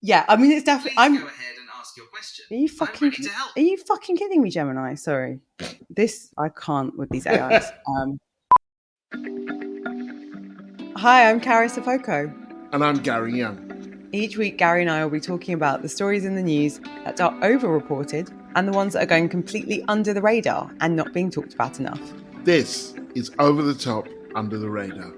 Yeah, I mean, it's definitely. Please go ahead and ask your question. Are you fucking? Are you fucking kidding me, Gemini? Sorry, I can't with these AIs. Hi, I'm Carys. And I'm Gary Younge. Each week, Gary and I will be talking about the stories in the news that are over-reported and the ones that are going completely under the radar and not being talked about enough. This is Over the Top, Under the Radar.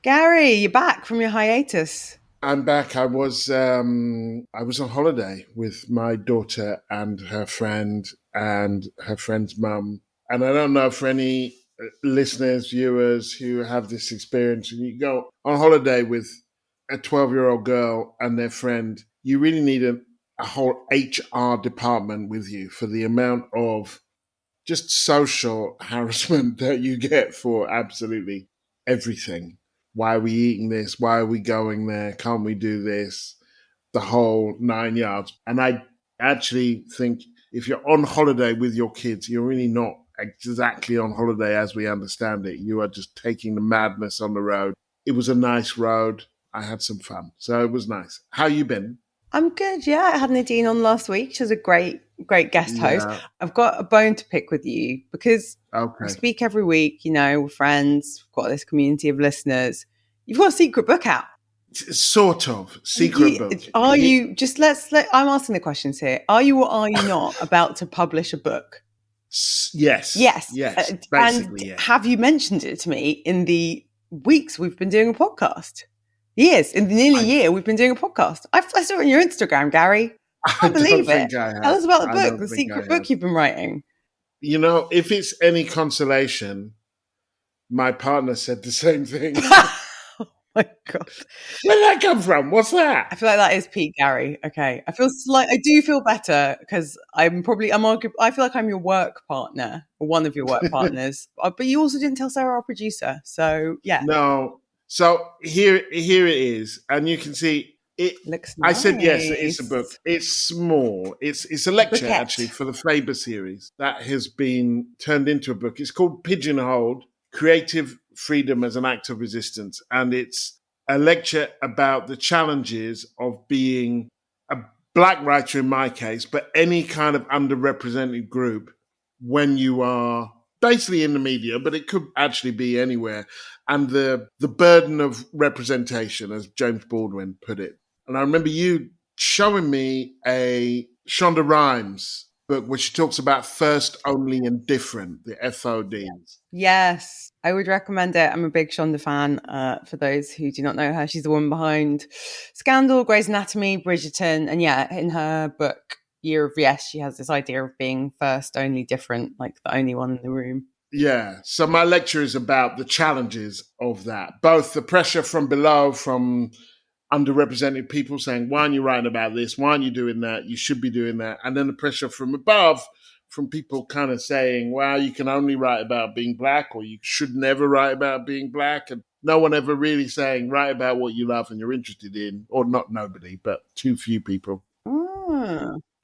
Gary, you're back from your hiatus. I'm back. I was on holiday with my daughter and her friend's mum. And I don't know for any listeners, viewers who have this experience, when you go on holiday with a 12-year-old girl and their friend, you really need a whole HR department with you for the amount of just social harassment that you get for absolutely everything. Why are we eating this? Why are we going there? Can't we do this? The whole 9 yards. And I actually think if you're on holiday with your kids, you're really not exactly on holiday as we understand it. You are just taking the madness on the road. It was a nice road. I had some fun. So it was nice. How you been? I'm good, yeah. I had Nadine on last week. She was a great guest host. I've got a bone to pick with you because we speak every week, we're friends, we've got this community of listeners. You've got a secret book out. Sort of. Secret book. Are you, I'm asking the questions here. Are you or are you not about to publish a book? Yes. Basically, and yes. Have you mentioned it to me in the weeks we've been doing a podcast? Years, in nearly a year, we've been doing a podcast. I saw it on your Instagram, Gary. I can't believe it. Tell us about the book, the secret book you've been writing. If it's any consolation, my partner said the same thing. Oh my God. Where did that come from? What's that? I feel like that is peak Gary. Okay. I do feel better because I feel like I'm your work partner or one of your work partners. But you also didn't tell Sarah, our producer. So yeah. No. So here it is, and you can see it. Looks nice. I said yes, it's a book. It's small. It's a lecture actually for the Faber series that has been turned into a book. It's called Pigeonholed: Creative Freedom as an Act of Resistance, and it's a lecture about the challenges of being a Black writer in my case, but any kind of underrepresented group when you are basically in the media, but it could actually be anywhere. And the burden of representation, as James Baldwin put it. And I remember you showing me a Shonda Rhimes book, which talks about first, only, and different, the FODs. Yes, I would recommend it. I'm a big Shonda fan. For those who do not know her, she's the woman behind Scandal, Grey's Anatomy, Bridgerton. And yeah, in her book, Year of Yes, she has this idea of being first, only, different, like the only one in the room. Yeah. So my lecture is about the challenges of that, both the pressure from below, from underrepresented people saying, why aren't you writing about this? Why aren't you doing that? You should be doing that. And then the pressure from above, from people kind of saying, well, you can only write about being Black, or you should never write about being Black. And no one ever really saying, write about what you love and you're interested in, or not nobody, but too few people.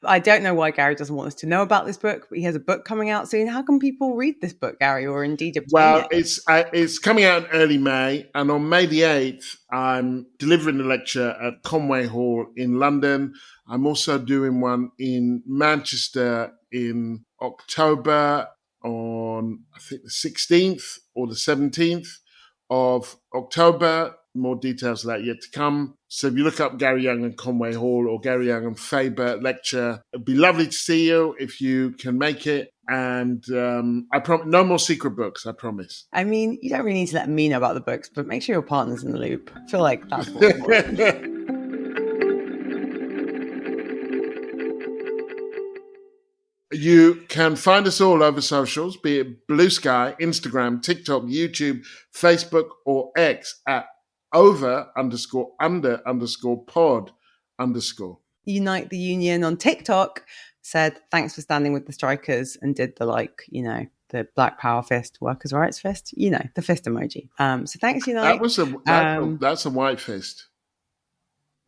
I don't know why Gary doesn't want us to know about this book, but he has a book coming out soon. How can people read this book, Gary, or indeed obtain it? It's coming out in early May, and on May the 8th, I'm delivering a lecture at Conway Hall in London. I'm also doing one in Manchester in October on, I think, the 16th or the 17th of October. More details of that yet to come. So if you look up Gary Younge and Conway Hall or Gary Younge and Faber lecture, it'd be lovely to see you if you can make it. And I promise, no more secret books, I promise. I mean, you don't really need to let me know about the books, but make sure your partner's in the loop. I feel like that's more important. You can find us all over socials, be it Blue Sky, Instagram, TikTok, YouTube, Facebook, or X at over_under_pod_. Unite the Union on TikTok said, thanks for standing with the strikers, and did the the Black Power fist, workers' rights fist, the fist emoji. So thanks, Unite. That's a white fist.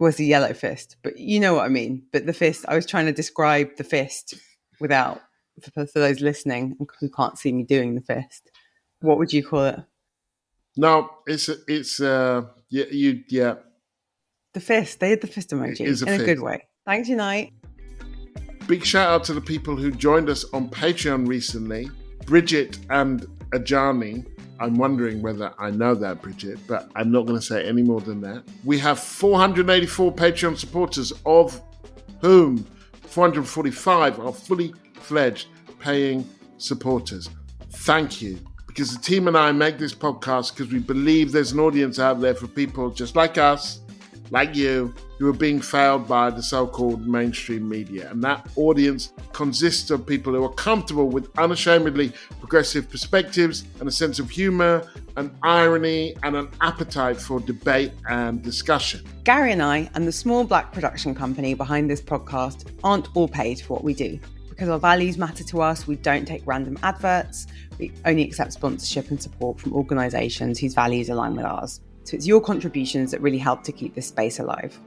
Was a yellow fist, but you know what I mean. But the fist, I was trying to describe the fist without, for those listening who can't see me doing the fist, what would you call it? No, it's yeah. The fist. They did the fist emoji It is a in a fist. good way. Thanks, Unite. Big shout out to the people who joined us on Patreon recently. Bridget and Ajani. I'm wondering whether I know that, Bridget, but I'm not going to say any more than that. We have 484 Patreon supporters, of whom 445 are fully fledged paying supporters. Thank you. Because the team and I make this podcast because we believe there's an audience out there for people just like us, like you, who are being failed by the so-called mainstream media. And that audience consists of people who are comfortable with unashamedly progressive perspectives and a sense of humor, an irony, and an appetite for debate and discussion. Gary and I and the small black production company behind this podcast aren't all paid for what we do. Because our values matter to us, we don't take random adverts. We only accept sponsorship and support from organisations whose values align with ours. So it's your contributions that really help to keep this space alive.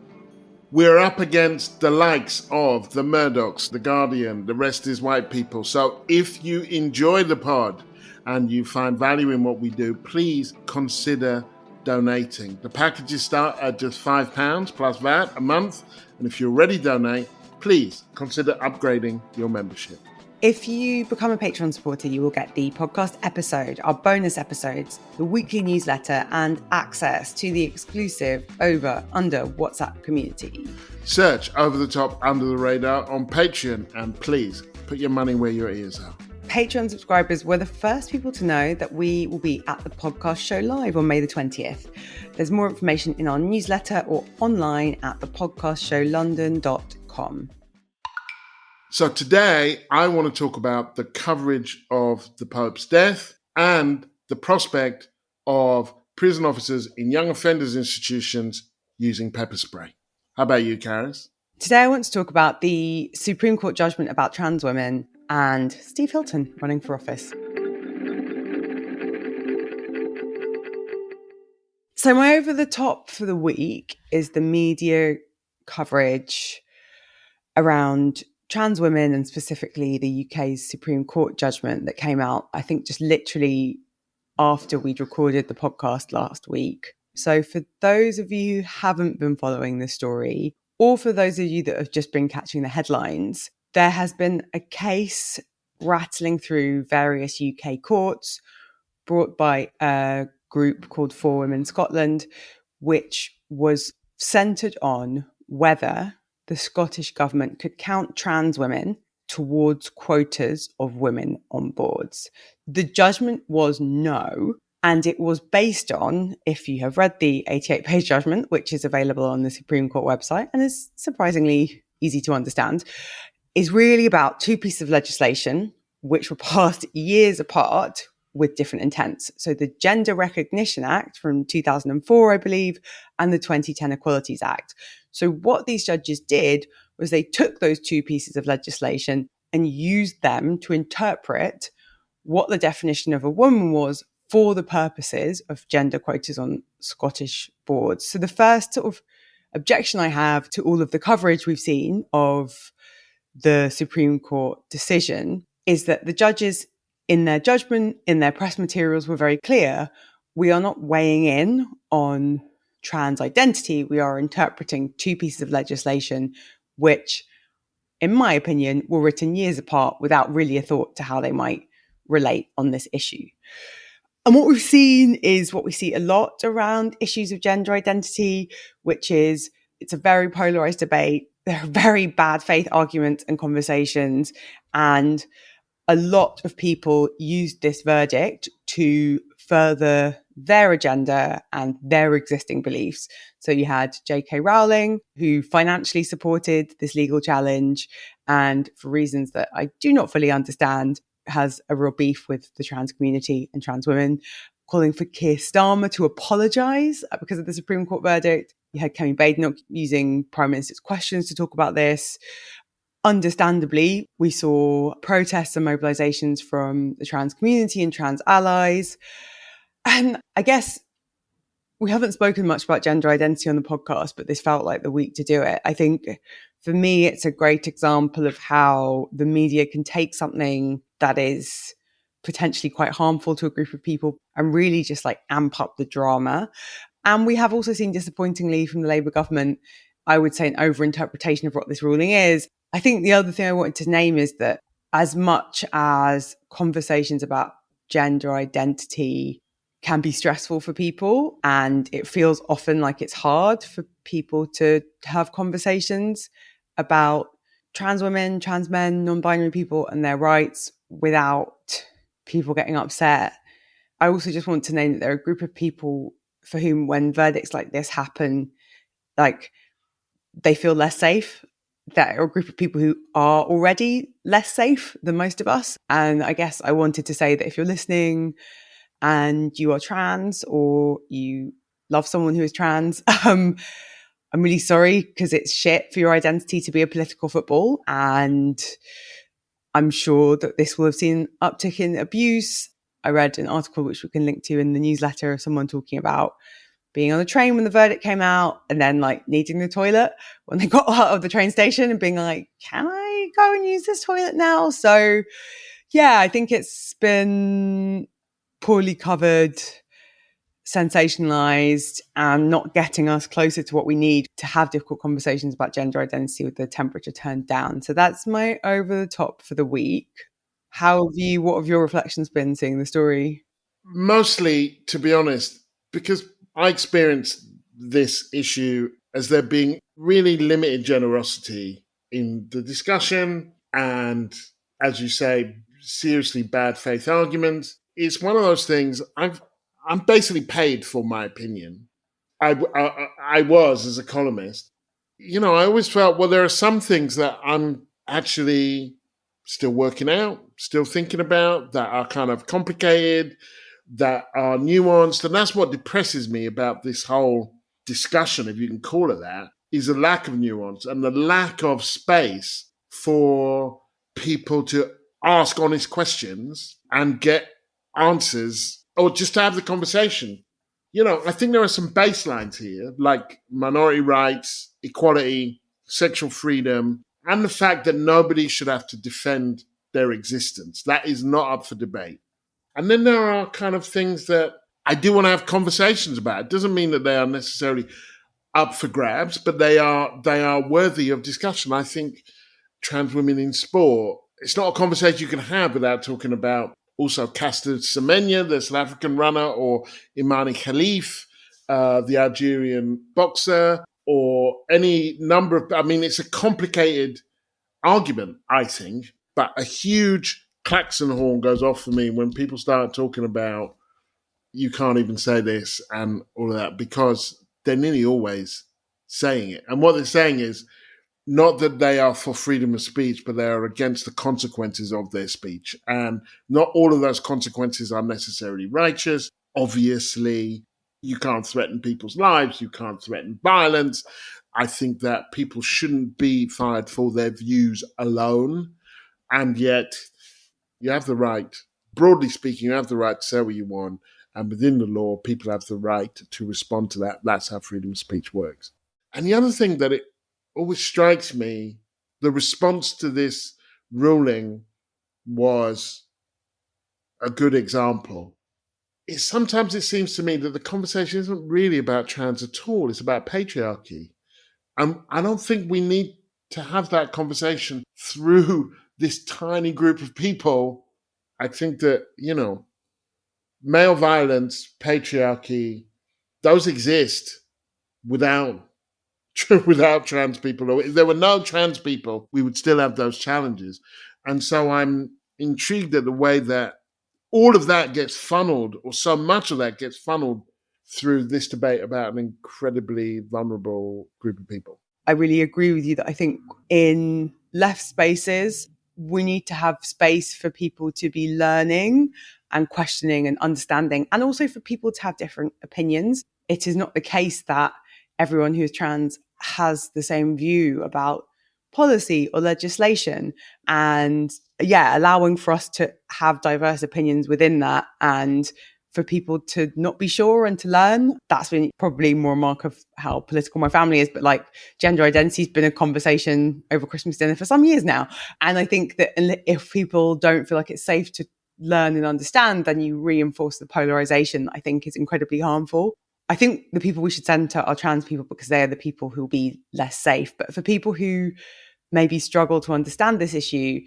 We're up against the likes of the Murdochs, the Guardian, the rest is white people. So if you enjoy the pod and you find value in what we do, please consider donating. The packages start at just £5 plus VAT a month. And if you already donate, please consider upgrading your membership. If you become a Patreon supporter, you will get the podcast episode, our bonus episodes, the weekly newsletter, and access to the exclusive Over Under WhatsApp community. Search Over the Top Under the Radar on Patreon, and please put your money where your ears are. Patreon subscribers were the first people to know that we will be at the podcast show live on May the 20th. There's more information in our newsletter or online at thepodcastshowlondon.com. So today, I want to talk about the coverage of the Pope's death and the prospect of prison officers in young offenders institutions using pepper spray. How about you, Carys? Today, I want to talk about the Supreme Court judgment about trans women and Steve Hilton running for office. So my over the top for the week is the media coverage around trans women and specifically the UK's Supreme Court judgment that came out, I think, just literally after we'd recorded the podcast last week. So for those of you who haven't been following this story, or for those of you that have just been catching the headlines, there has been a case rattling through various UK courts brought by a group called For Women Scotland, which was centred on whether the Scottish government could count trans women towards quotas of women on boards. The judgment was no, and it was based on, if you have read the 88-page judgment, which is available on the Supreme Court website and is surprisingly easy to understand, is really about two pieces of legislation which were passed years apart with different intents. So the Gender Recognition Act from 2004, I believe, and the 2010 Equalities Act. So what these judges did was they took those two pieces of legislation and used them to interpret what the definition of a woman was for the purposes of gender quotas on Scottish boards. So the first sort of objection I have to all of the coverage we've seen of the Supreme Court decision is that the judges in their judgment, in their press materials, were very clear. We are not weighing in on trans identity. We are interpreting two pieces of legislation, which, in my opinion, were written years apart without really a thought to how they might relate on this issue. And what we've seen is what we see a lot around issues of gender identity, which is it's a very polarized debate. There are very bad faith arguments and conversations, and a lot of people used this verdict to further their agenda and their existing beliefs. So you had J.K. Rowling, who financially supported this legal challenge, and for reasons that I do not fully understand, has a real beef with the trans community and trans women, calling for Keir Starmer to apologise because of the Supreme Court verdict. You had Kemi Badenoch using Prime Minister's questions to talk about this. Understandably, we saw protests and mobilisations from the trans community and trans allies. And I guess we haven't spoken much about gender identity on the podcast, but this felt like the week to do it. I think for me, it's a great example of how the media can take something that is potentially quite harmful to a group of people and really just like amp up the drama. And we have also seen, disappointingly, from the Labour government, I would say, an overinterpretation of what this ruling is. I think the other thing I wanted to name is that as much as conversations about gender identity can be stressful for people, and it feels often like it's hard for people to have conversations about trans women, trans men, non-binary people and their rights without people getting upset. I also just want to name that there are a group of people for whom, when verdicts like this happen, like, they feel less safe. That are a group of people who are already less safe than most of us. And I guess I wanted to say that if you're listening and you are trans or you love someone who is trans, I'm really sorry, because it's shit for your identity to be a political football. And I'm sure that this will have seen an uptick in abuse. I read an article which we can link to in the newsletter of someone talking about being on the train when the verdict came out and then like needing the toilet when they got out of the train station and being like, can I go and use this toilet now? So yeah, I think it's been poorly covered, sensationalized, and not getting us closer to what we need to have difficult conversations about gender identity with the temperature turned down. So that's my over the top for the week. What have your reflections been seeing the story? Mostly, to be honest, because I experienced this issue as there being really limited generosity in the discussion and, as you say, seriously bad faith arguments. It's one of those things. I'm basically paid for my opinion. I was, as a columnist. I always felt, well, there are some things that I'm actually still working out, still thinking about, that are kind of complicated, that are nuanced. And that's what depresses me about this whole discussion, if you can call it that, is the lack of nuance and the lack of space for people to ask honest questions and get answers, or just to have the conversation. I think there are some baselines here, like minority rights, equality, sexual freedom, and the fact that nobody should have to defend their existence. That is not up for debate. And then there are kind of things that I do want to have conversations about. It doesn't mean that they are necessarily up for grabs, but they are worthy of discussion. I think trans women in sport, it's not a conversation you can have without talking about also Caster Semenya, the South African runner, or Imani Khalif, the Algerian boxer, or any number of, it's a complicated argument, I think, but a huge klaxon horn goes off for me when people start talking about you can't even say this and all of that, because they're nearly always saying it. And what they're saying is not that they are for freedom of speech, but they are against the consequences of their speech. And not all of those consequences are necessarily righteous. Obviously, you can't threaten people's lives. You can't threaten violence. I think that people shouldn't be fired for their views alone. And yet, you have the right, broadly speaking, you have the right to say what you want. And within the law, people have the right to respond to that. That's how freedom of speech works. And the other thing that it always strikes me, the response to this ruling was a good example. Sometimes it seems to me that the conversation isn't really about trans at all. It's about patriarchy. And I don't think we need to have that conversation through this tiny group of people. I think that, male violence, patriarchy, those exist without trans people. Or if there were no trans people, we would still have those challenges. And so I'm intrigued at the way that all of that gets funneled, or so much of that gets funneled through this debate about an incredibly vulnerable group of people. I really agree with you that I think in left spaces, we need to have space for people to be learning and questioning and understanding, and also for people to have different opinions. It is not the case that everyone who is trans has the same view about policy or legislation. And allowing for us to have diverse opinions within that and for people to not be sure and to learn. That's been probably more a mark of how political my family is. But like gender identity has been a conversation over Christmas dinner for some years now. And I think that if people don't feel like it's safe to learn and understand, then you reinforce the polarization that I think is incredibly harmful. I think the people we should centre are trans people because they are the people who will be less safe. But for people who maybe struggle to understand this issue,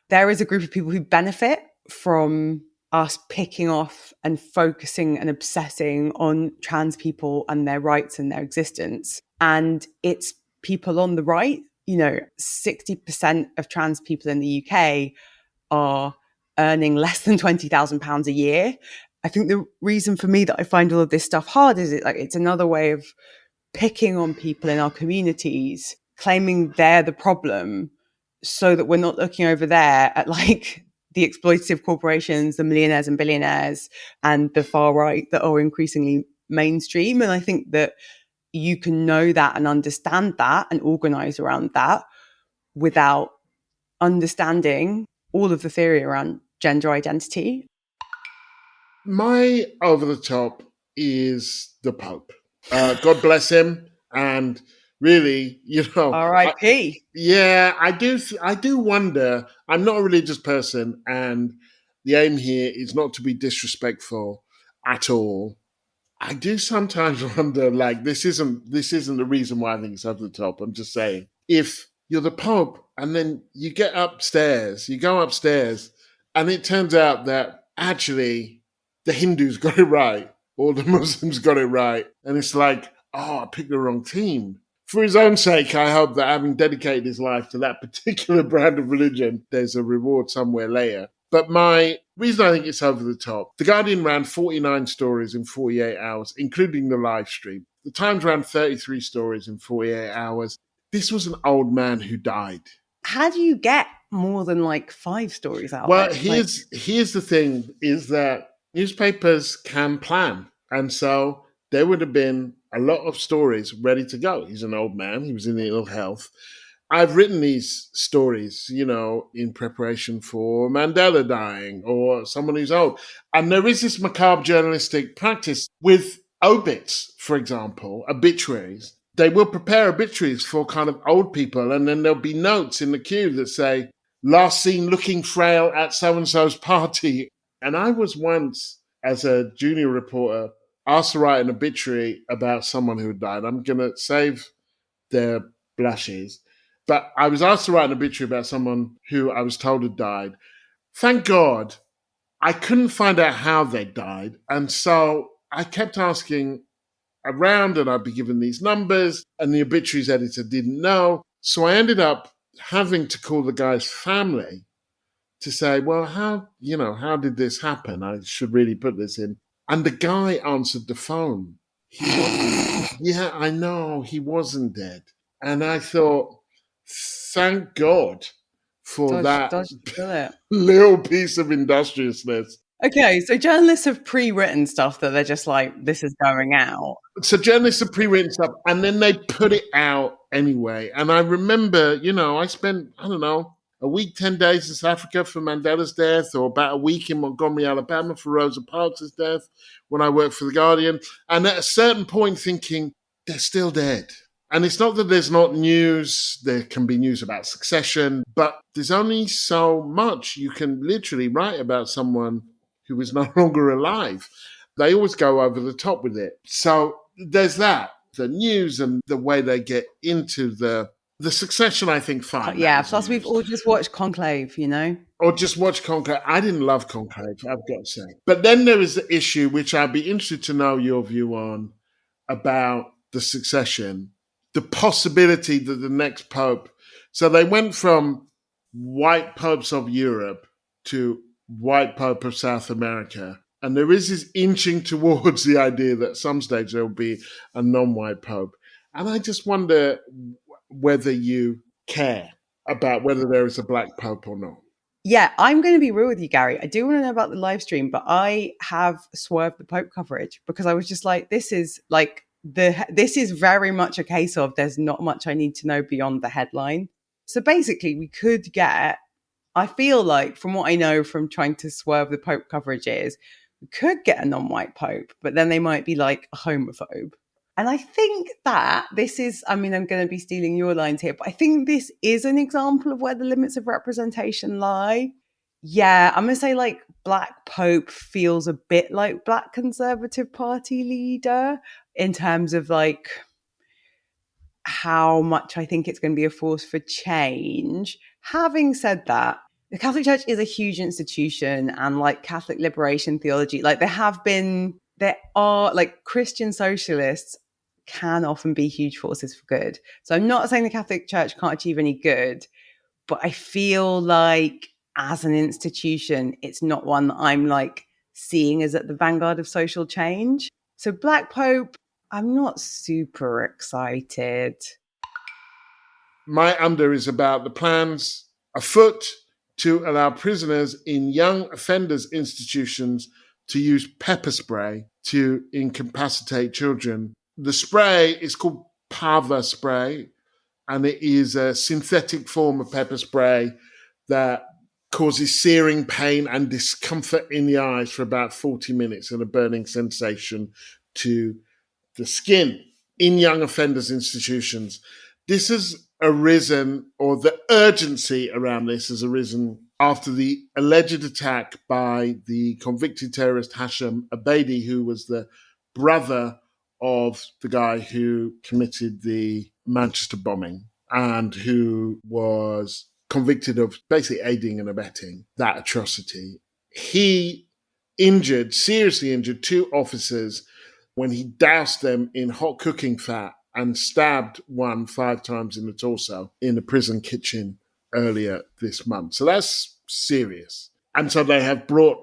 there is a group of people who benefit from us picking off and focusing and obsessing on trans people and their rights and their existence. And it's people on the right. 60% of trans people in the UK are earning less than £20,000 a year. I think the reason for me that I find all of this stuff hard is it's another way of picking on people in our communities, claiming they're the problem, so that we're not looking over there at like the exploitative corporations, the millionaires and billionaires, and the far right that are increasingly mainstream. And I think that you can know that and understand that and organize around that without understanding all of the theory around gender identity. My over the top is the Pope. God bless him. And really, R.I.P. I do wonder. I'm not a religious person, and the aim here is not to be disrespectful at all. I do sometimes wonder, like, this isn't the reason why I think it's over the top. I'm just saying, if you're the Pope and then you go upstairs, and it turns out that actually the Hindus got it right or the Muslims got it right, and it's like, oh, I picked the wrong team. For his own sake, I hope that having dedicated his life to that particular brand of religion, there's a reward somewhere later. But my reason I think it's over the top, The Guardian ran 49 stories in 48 hours, including the live stream. The Times ran 33 stories in 48 hours. This was an old man who died. How do you get more than like 5 stories out of it? Here's the thing, is that newspapers can plan. And so there would have been a lot of stories ready to go. He's an old man. He was in ill health. I've written these stories, in preparation for Mandela dying or someone who's old. And there is this macabre journalistic practice with obits, for example, obituaries. They will prepare obituaries for kind of old people, and then there'll be notes in the queue that say, last seen looking frail at so-and-so's party. And I was once, as a junior reporter, asked to write an obituary about someone who had died. I'm going to save their blushes. But I was asked to write an obituary about someone who I was told had died. Thank God, I couldn't find out how they died. And so I kept asking around, and I'd be given these numbers, and the obituaries editor didn't know. So I ended up having to call the guy's family to say, well, how did this happen? I should really put this in. And the guy answered the phone. Yeah, I know, he wasn't dead. And I thought, thank God for that little piece of industriousness. Okay, so journalists have pre-written stuff that they're just like, this is going out. So journalists have pre-written stuff, and then they put it out anyway. And I remember, I spent, a week, 10 days in South Africa for Mandela's death, or about a week in Montgomery, Alabama for Rosa Parks' death when I worked for The Guardian. And at a certain point thinking, they're still dead. And it's not that there's not news. There can be news about succession, but there's only so much you can literally write about someone who is no longer alive. They always go over the top with it. So there's that. The news and the way they get into the succession, I think, fine. Yeah, plus we've all just watched Conclave, Or just watch Conclave. I didn't love Conclave, I've got to say. But then there is the issue, which I'd be interested to know your view on, about the succession. The possibility that the next pope... So they went from white popes of Europe to white pope of South America. And there is this inching towards the idea that at some stage there will be a non-white pope. And I just wonder whether you care about whether there is a black pope or not. Yeah, I'm going to be real with you, Gary. I do want to know about the live stream, but I have swerved the Pope coverage because I was just like, this is very much a case of there's not much I need to know beyond the headline. So basically we could get, I feel like from what I know from trying to swerve the Pope coverage is, We could get a non-white pope, but then they might be like a homophobe. And I think that this is, I mean, I'm going to be stealing your lines here, but I think this is an example of where the limits of representation lie. Yeah, I'm going to say like Black Pope feels a bit like Black Conservative Party leader in terms of like how much I think it's going to be a force for change. Having said that, the Catholic Church is a huge institution, and like Catholic liberation theology, like there are like Christian socialists can often be huge forces for good. So I'm not saying the Catholic Church can't achieve any good, but I feel like as an institution, it's not one that I'm like seeing as at the vanguard of social change. So Black Pope, I'm not super excited. My under is about the plans afoot to allow prisoners in young offenders institutions to use pepper spray to incapacitate children. The spray is called Pava spray, and it is a synthetic form of pepper spray that causes searing pain and discomfort in the eyes for about 40 minutes and a burning sensation to the skin in young offenders institutions. This has arisen, or the urgency around this has arisen after the alleged attack by the convicted terrorist Hashim Abedi, who was the brother of the guy who committed the Manchester bombing and who was convicted of basically aiding and abetting that atrocity. He seriously injured two officers when he doused them in hot cooking fat and stabbed one 5 times in the torso in the prison kitchen earlier this month. So that's serious. And so they have brought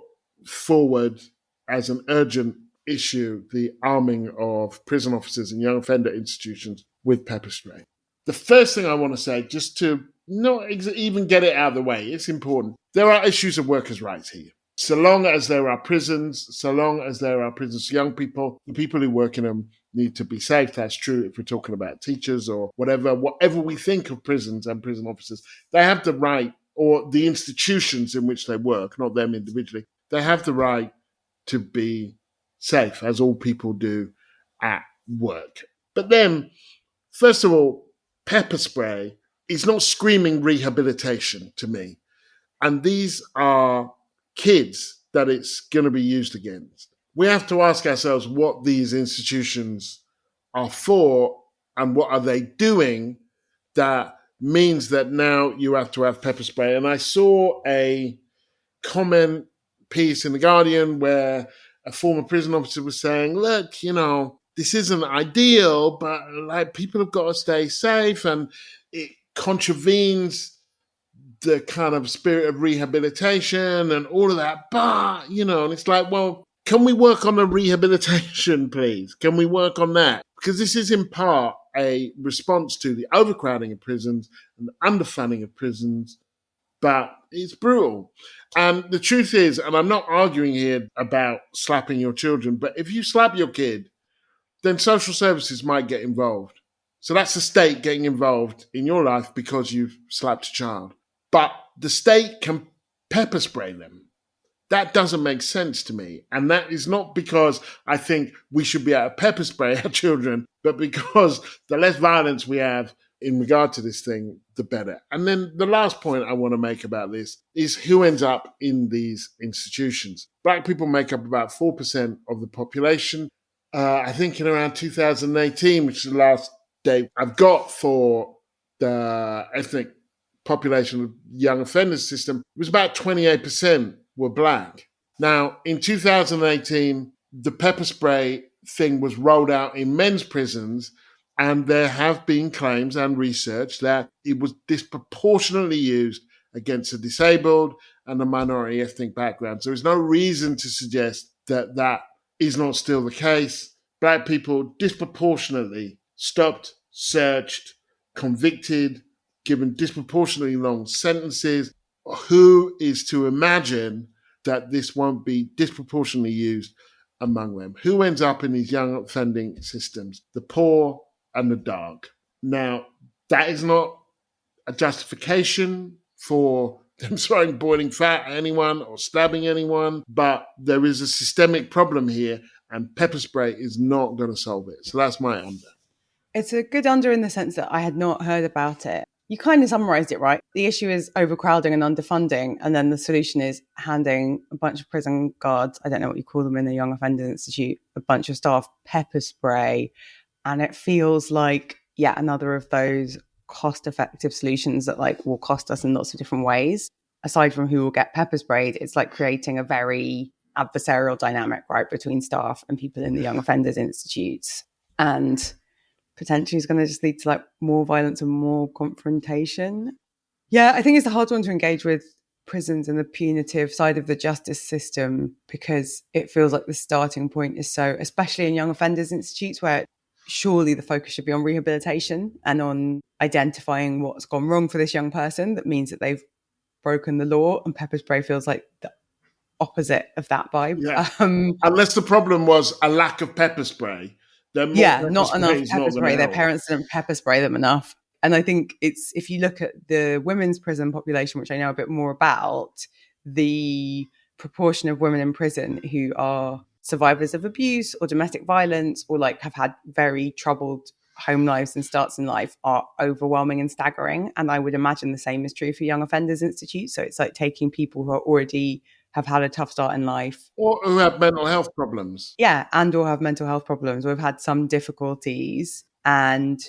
forward as an urgent issue the arming of prison officers and young offender institutions with pepper spray. The first thing I want to say, just to not even get it out of the way, it's important. There are issues of workers' rights here. So long as there are prisons for young people, the people who work in them need to be safe. That's true if we're talking about teachers or whatever we think of prisons and prison officers. They have the right, or the institutions in which they work, not them individually, they have the right to be safe, as all people do at work. But then, first of all, pepper spray is not screaming rehabilitation to me. And these are kids that it's going to be used against. We have to ask ourselves what these institutions are for and what are they doing that means that now you have to have pepper spray. And I saw a comment piece in The Guardian where a former prison officer was saying, look, this isn't ideal, but like people have got to stay safe and it contravenes the kind of spirit of rehabilitation and all of that. But, and it's like, well, can we work on the rehabilitation, please? Can we work on that? Because this is in part a response to the overcrowding of prisons and the underfunding of prisons, but it's brutal. And the truth is, and I'm not arguing here about slapping your children, but if you slap your kid, then social services might get involved. So that's the state getting involved in your life because you've slapped a child. But the state can pepper spray them. That doesn't make sense to me. And that is not because I think we should be able to pepper spray our children, but because the less violence we have in regard to this thing, the better. And then the last point I want to make about this is who ends up in these institutions. Black people make up about 4% of the population. I think in around 2018, which is the last date I've got for the ethnic population of young offenders system, it was about 28% were black. Now, in 2018, the pepper spray thing was rolled out in men's prisons, and there have been claims and research that it was disproportionately used against the disabled and the minority ethnic background. So there's no reason to suggest that that is not still the case. Black people disproportionately stopped, searched, convicted, given disproportionately long sentences. Who is to imagine that this won't be disproportionately used among them? Who ends up in these young offending systems? The poor and the dark. Now, that is not a justification for them throwing boiling fat at anyone or stabbing anyone, but there is a systemic problem here, and pepper spray is not going to solve it. So that's my under. It's a good under in the sense that I had not heard about it. You kind of summarized it, right? The issue is overcrowding and underfunding, and then the solution is handing a bunch of prison guards, I don't know what you call them in the Young Offenders Institute, a bunch of staff pepper spray. And it feels like yet another of those cost-effective solutions that like will cost us in lots of different ways. Aside from who will get pepper sprayed, it's like creating a very adversarial dynamic, right, between staff and people in the Young Offenders Institutes. And potentially is going to just lead to like more violence and more confrontation. Yeah, I think it's a hard one to engage with prisons and the punitive side of the justice system, because it feels like the starting point is so, especially in Young Offenders Institutes, where surely the focus should be on rehabilitation and on identifying what's gone wrong for this young person that means that they've broken the law, and pepper spray feels like the opposite of that vibe. Yeah. Unless the problem was a lack of pepper spray. Not enough pepper spray. Their parents didn't pepper spray them enough. And I think it's, if you look at the women's prison population, which I know a bit more about, the proportion of women in prison who are survivors of abuse or domestic violence or like have had very troubled home lives and starts in life are overwhelming and staggering. And I would imagine the same is true for Young Offenders Institute. So it's like taking people who are already have had a tough start in life. Or who have mental health problems. Yeah, and or have mental health problems or have had some difficulties, and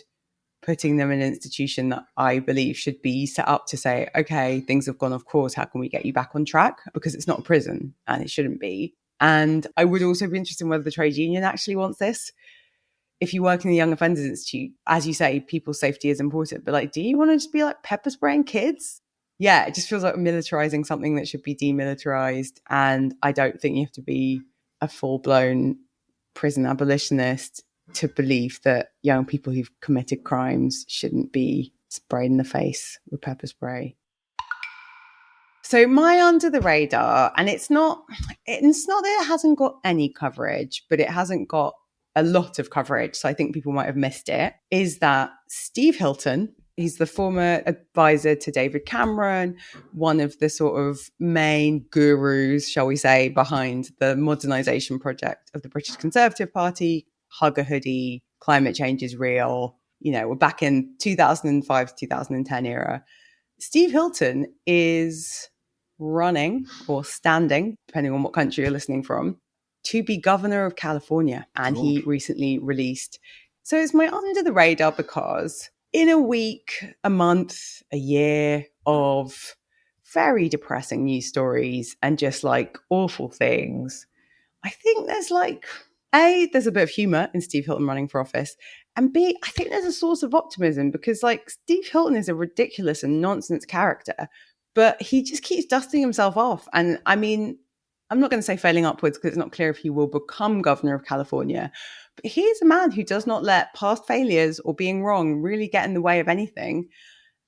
putting them in an institution that I believe should be set up to say, okay, things have gone off course, how can we get you back on track? Because it's not a prison and it shouldn't be. And I would also be interested in whether the trade union actually wants this. If you work in the Young Offenders Institute, as you say, people's safety is important, but like, do you want to just be like pepper spraying kids? Yeah, it just feels like militarizing something that should be demilitarized. And I don't think you have to be a full-blown prison abolitionist to believe that young people who've committed crimes shouldn't be sprayed in the face with pepper spray. So my under the radar, and it's not that it hasn't got any coverage, but it hasn't got a lot of coverage, so I think people might have missed it, is that Steve Hilton, he's the former advisor to David Cameron, one of the sort of main gurus, shall we say, behind the modernisation project of the British Conservative Party. Hug a hoodie, climate change is real. You know, we're back in 2005 to 2010 era. Steve Hilton is running or standing, depending on what country you're listening from, to be governor of California. And he recently released. So it's my under the radar because in a week, a month, a year of very depressing news stories and just like awful things, I think there's like, A, there's a bit of humor in Steve Hilton running for office. And B, I think there's a source of optimism because like Steve Hilton is a ridiculous and nonsense character, but he just keeps dusting himself off. And I mean, I'm not going to say failing upwards because it's not clear if he will become governor of California, but he is a man who does not let past failures or being wrong really get in the way of anything.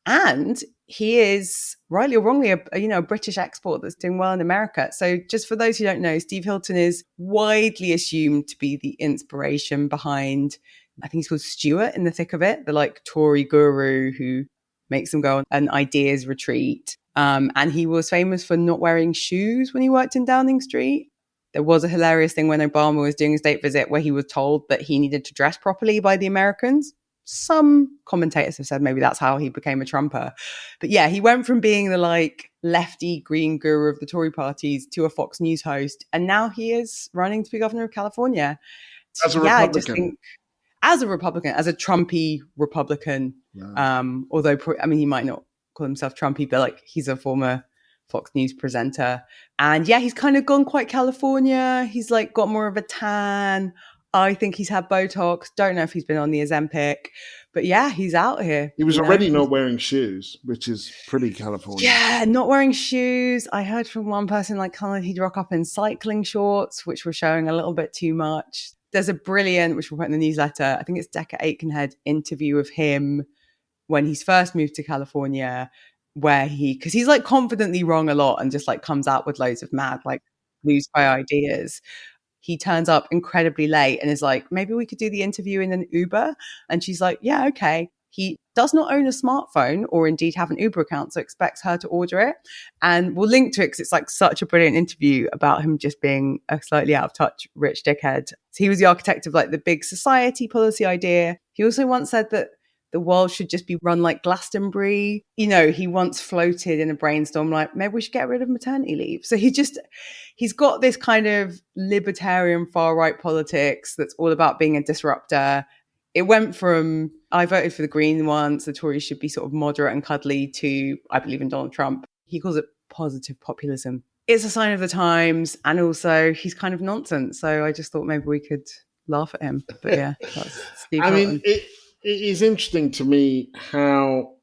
And he is, rightly or wrongly, a British export that's doing well in America. So just for those who don't know, Steve Hilton is widely assumed to be the inspiration behind, I think he's called Stuart in the thick of it, the like Tory guru who makes them go on an ideas retreat. And he was famous for not wearing shoes when he worked in Downing Street. There was a hilarious thing when Obama was doing a state visit where he was told that he needed to dress properly by the Americans. Some commentators have said maybe that's how he became a Trumper. But yeah, he went from being the like lefty green guru of the Tory parties to a Fox News host. And now he is running to be governor of California. As a Republican. I just think, as a Republican, as a Trumpy Republican, although, I mean, he might not call himself Trumpy, but like he's a former Fox News presenter. And yeah, he's kind of gone quite California. He's like got more of a tan. I think he's had Botox. Don't know if he's been on the Ozempic, but yeah, he's out here. He was already not wearing shoes, which is pretty California. Yeah, not wearing shoes. I heard from one person like kind of he'd rock up in cycling shorts, which were showing a little bit too much. There's a brilliant, which we'll put in the newsletter, I think it's Decca Aikenhead interview of him when he's first moved to California, where because he's like confidently wrong a lot and just like comes out with loads of mad, like blue sky ideas. He turns up incredibly late and is like, maybe we could do the interview in an Uber. And she's like, yeah, okay. He does not own a smartphone or indeed have an Uber account, so expects her to order it. And we'll link to it because it's like such a brilliant interview about him just being a slightly out of touch rich dickhead. So he was the architect of like the big society policy idea. He also once said that the world should just be run like Glastonbury. You know, he once floated in a brainstorm like, maybe we should get rid of maternity leave. So he's got this kind of libertarian far right politics that's all about being a disruptor. It went from, I voted for the Green once, the Tories should be sort of moderate and cuddly, to, I believe in Donald Trump. He calls it positive populism. It's a sign of the times, and also he's kind of nonsense. So I just thought maybe we could laugh at him. But yeah, that's Steve Hilton. mean, it is interesting to me how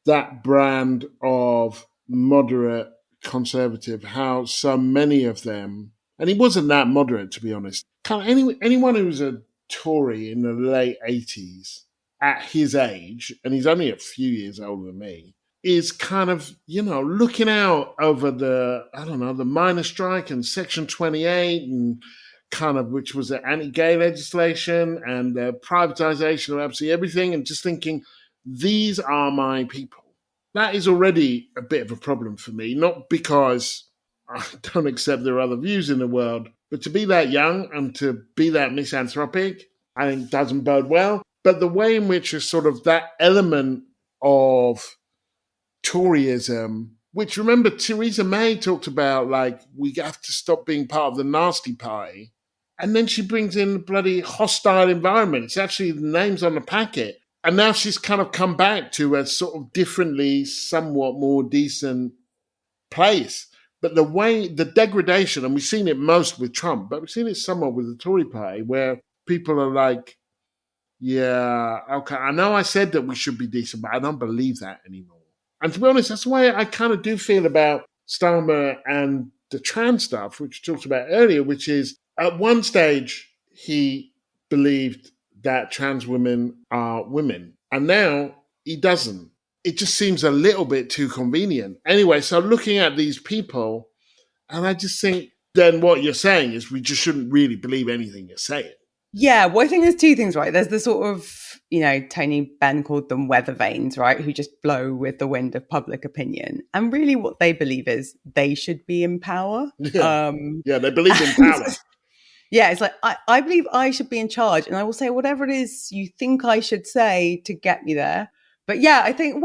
that brand of moderate conservative, how so many of them, and he wasn't that moderate, to be honest. Anyone who was a Tory in the late 80s at his age, and he's only a few years older than me, is kind of, looking out over the miners' strike and Section 28 and kind of, which was the anti-gay legislation and the privatization of absolutely everything, and just thinking, these are my people. That is already a bit of a problem for me, not because I don't accept there are other views in the world, but to be that young and to be that misanthropic, I think doesn't bode well. But the way in which is sort of that element of Toryism, which, remember, Theresa May talked about, like, we have to stop being part of the nasty party. And then she brings in the bloody hostile environment. It's actually the names on the packet. And now she's kind of come back to a sort of differently, somewhat more decent place. But the degradation, and we've seen it most with Trump, but we've seen it somewhat with the Tory party, where people are like, yeah, okay, I know I said that we should be decent, but I don't believe that anymore. And to be honest, that's the way I kind of do feel about Starmer and the trans stuff, which we talked about earlier, which is at one stage he believed that trans women are women, and now he doesn't. It just seems a little bit too convenient. Anyway, so looking at these people, and I just think then what you're saying is we just shouldn't really believe anything you're saying. Yeah, well, I think there's two things, right? There's the sort of, Tony Benn called them weather vanes, right? Who just blow with the wind of public opinion. And really what they believe is they should be in power. Yeah, they believe in power. Yeah, it's like, I believe I should be in charge, and I will say whatever it is you think I should say to get me there. But yeah, I do think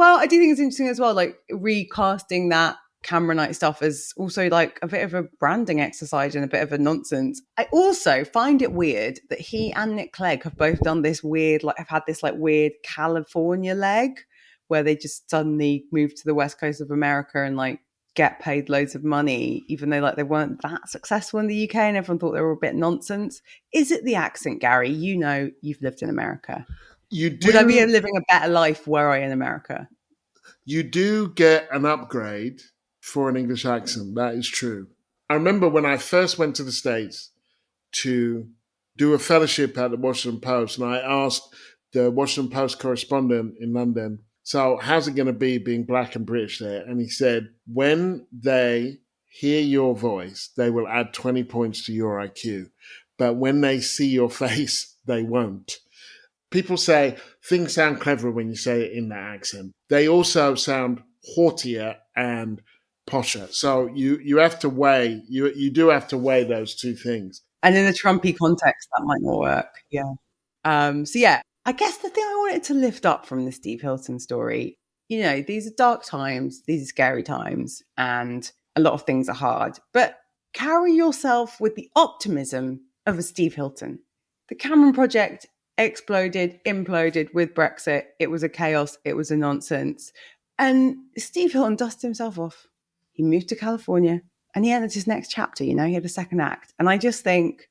it's interesting as well, like recasting that camera night stuff is also like a bit of a branding exercise and a bit of a nonsense. I also find it weird that he and Nick Clegg have both done this weird, like, have had this like weird California leg where they just suddenly moved to the West Coast of America and like get paid loads of money, even though like they weren't that successful in the UK and everyone thought they were a bit nonsense. Is it the accent, Gary? You've lived in America. You do. Would I be living a better life were I in America? You do get an upgrade for an English accent. That is true. I remember when I first went to the States to do a fellowship at the Washington Post, and I asked the Washington Post correspondent in London, so how's it going to be being black and British there? And he said, when they hear your voice, they will add 20 points to your IQ. But when they see your face, they won't. People say things sound cleverer when you say it in that accent. They also sound haughtier and posher. So you have to weigh, you do have to weigh those two things. And in a Trumpy context, that might not work. Yeah. So yeah, I guess the thing I wanted to lift up from the Steve Hilton story, these are dark times, these are scary times, and a lot of things are hard. But carry yourself with the optimism of a Steve Hilton. The Cameron project exploded, imploded with Brexit. It was a chaos. It was a nonsense. And Steve Hilton dusted himself off. He moved to California and he entered his next chapter. He had a second act. And I just think,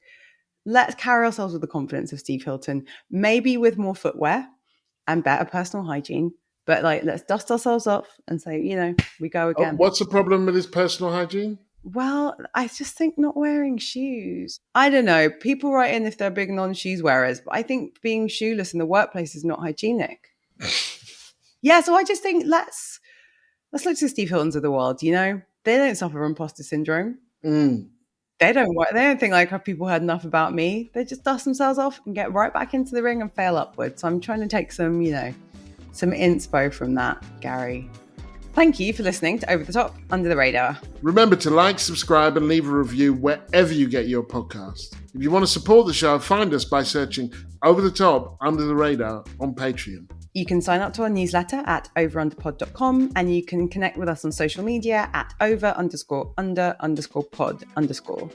let's carry ourselves with the confidence of Steve Hilton, maybe with more footwear and better personal hygiene. But let's dust ourselves off and say, we go again. What's the problem with his personal hygiene? Well, I just think not wearing shoes. I don't know. People write in if they're big non-shoes wearers, but I think being shoeless in the workplace is not hygienic. Yeah, so I just think let's look to Steve Hiltons of the world. They don't suffer from imposter syndrome. They don't think like, have people heard enough about me? They just dust themselves off and get right back into the ring and fail upwards. So I'm trying to take some, some inspo from that, Gary. Thank you for listening to Over the Top, Under the Radar. Remember to like, subscribe, and leave a review wherever you get your podcast. If you want to support the show, find us by searching Over the Top, Under the Radar on Patreon. You can sign up to our newsletter at overunderpod.com, and you can connect with us on social media at over_under_pod_.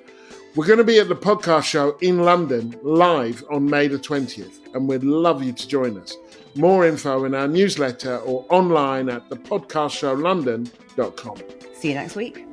We're going to be at the podcast show in London live on May the 20th, and we'd love you to join us. More info in our newsletter or online at thepodcastshowlondon.com. See you next week.